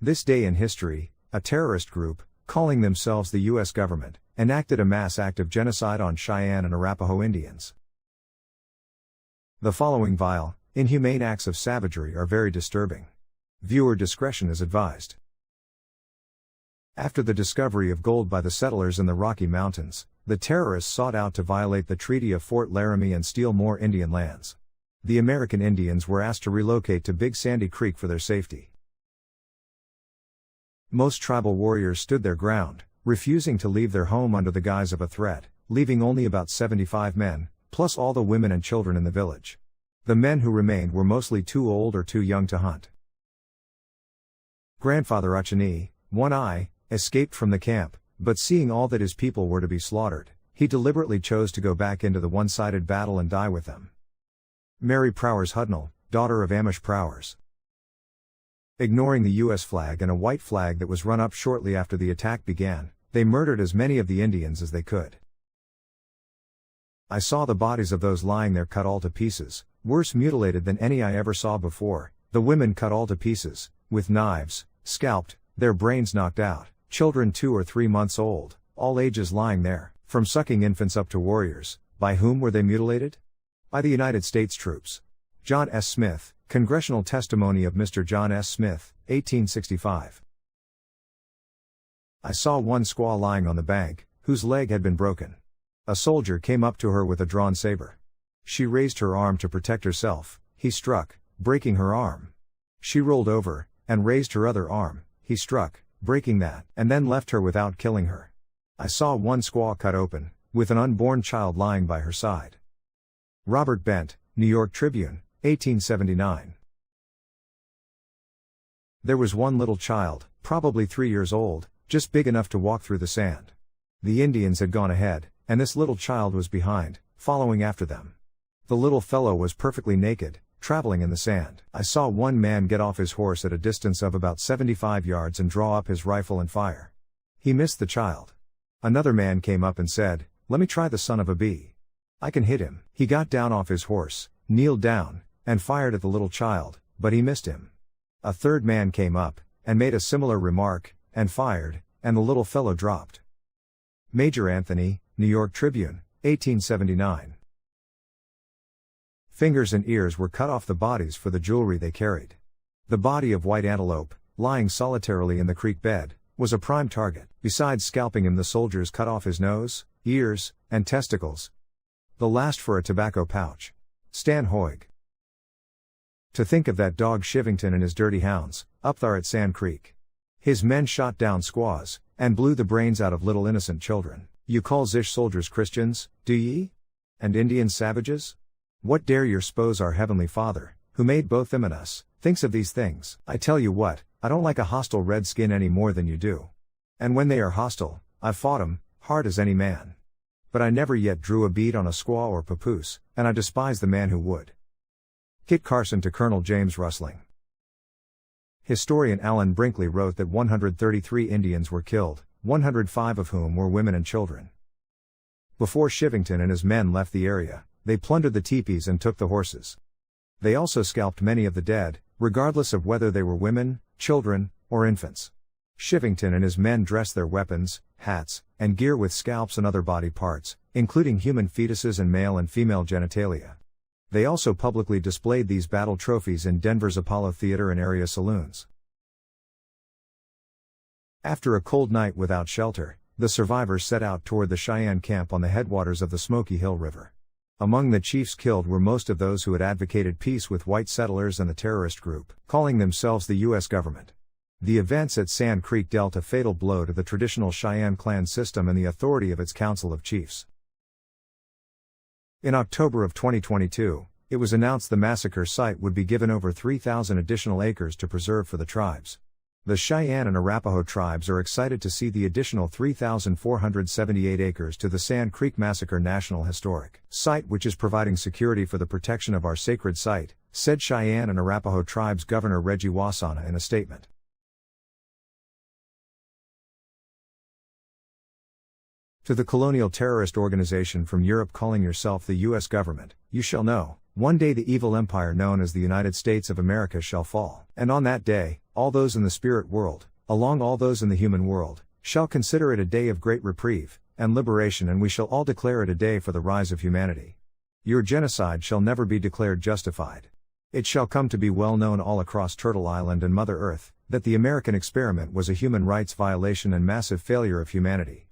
This day in history, a terrorist group, calling themselves the U.S. government, enacted a mass act of genocide on Cheyenne and Arapaho Indians. The following vile, inhumane acts of savagery are very disturbing. Viewer discretion is advised. After the discovery of gold by the settlers in the Rocky Mountains, the terrorists sought out to violate the Treaty of Fort Laramie and steal more Indian lands. The American Indians were asked to relocate to Big Sandy Creek for their safety. Most tribal warriors stood their ground, refusing to leave their home under the guise of a threat, leaving only about 75 men, plus all the women and children in the village. The men who remained were mostly too old or too young to hunt. Grandfather Achani, One Eye, escaped from the camp, but seeing all that his people were to be slaughtered, he deliberately chose to go back into the one-sided battle and die with them. Mary Prowers Hudnall, daughter of Amish Prowers. Ignoring the U.S. flag and a white flag that was run up shortly after the attack began, they murdered as many of the Indians as they could. I saw the bodies of those lying there cut all to pieces, worse mutilated than any I ever saw before, the women cut all to pieces, with knives, scalped, their brains knocked out, children 2 or 3 months old, all ages lying there, from sucking infants up to warriors. By whom were they mutilated? By the United States troops. John S. Smith, Congressional Testimony of Mr. John S. Smith, 1865. I saw one squaw lying on the bank, whose leg had been broken. A soldier came up to her with a drawn saber. She raised her arm to protect herself, he struck, breaking her arm. She rolled over, and raised her other arm, he struck, breaking that, and then left her without killing her. I saw one squaw cut open, with an unborn child lying by her side. Robert Bent, New York Tribune, 1879. There was one little child, probably 3 years old, just big enough to walk through the sand. The Indians had gone ahead, and this little child was behind, following after them. The little fellow was perfectly naked, traveling in the sand. I saw one man get off his horse at a distance of about 75 yards and draw up his rifle and fire. He missed the child. Another man came up and said, "Let me try the son of a bee. I can hit him." He got down off his horse, kneeled down, and fired at the little child, but he missed him. A third man came up, and made a similar remark, and fired, and the little fellow dropped. Major Anthony, New York Tribune, 1879. Fingers and ears were cut off the bodies for the jewelry they carried. The body of White Antelope, lying solitarily in the creek bed, was a prime target. Besides scalping him, the soldiers cut off his nose, ears, and testicles. The last for a tobacco pouch. Stan Hoig. To think of that dog Chivington and his dirty hounds, up there at Sand Creek. His men shot down squaws, and blew the brains out of little innocent children. You call Zish soldiers Christians, do ye? And Indians savages? What dare your suppose our Heavenly Father, who made both them and us, thinks of these things? I tell you what, I don't like a hostile redskin any more than you do. And when they are hostile, I've fought 'em, hard as any man. But I never yet drew a bead on a squaw or papoose, and I despise the man who would. Kit Carson to Colonel James Rustling. Historian Alan Brinkley wrote that 133 Indians were killed, 105 of whom were women and children. Before Chivington and his men left the area, they plundered the teepees and took the horses. They also scalped many of the dead, regardless of whether they were women, children, or infants. Chivington and his men dressed their weapons, hats, and gear with scalps and other body parts, including human fetuses and male and female genitalia. They also publicly displayed these battle trophies in Denver's Apollo Theater and area saloons. After a cold night without shelter, the survivors set out toward the Cheyenne camp on the headwaters of the Smoky Hill River. Among the chiefs killed were most of those who had advocated peace with white settlers and the terrorist group, calling themselves the U.S. government. The events at Sand Creek dealt a fatal blow to the traditional Cheyenne clan system and the authority of its council of chiefs. In October of 2022, it was announced the Massacre site would be given over 3,000 additional acres to preserve for the tribes. The Cheyenne and Arapaho tribes are excited to see the additional 3,478 acres to the Sand Creek Massacre National Historic Site, which is providing security for the protection of our sacred site, said Cheyenne and Arapaho tribes Governor Reggie Wasana in a statement. To the colonial terrorist organization from Europe calling yourself the U.S. government, you shall know, one day the evil empire known as the United States of America shall fall, and on that day, all those in the spirit world, along all those in the human world, shall consider it a day of great reprieve, and liberation, and we shall all declare it a day for the rise of humanity. Your genocide shall never be declared justified. It shall come to be well known all across Turtle Island and Mother Earth, that the American experiment was a human rights violation and massive failure of humanity.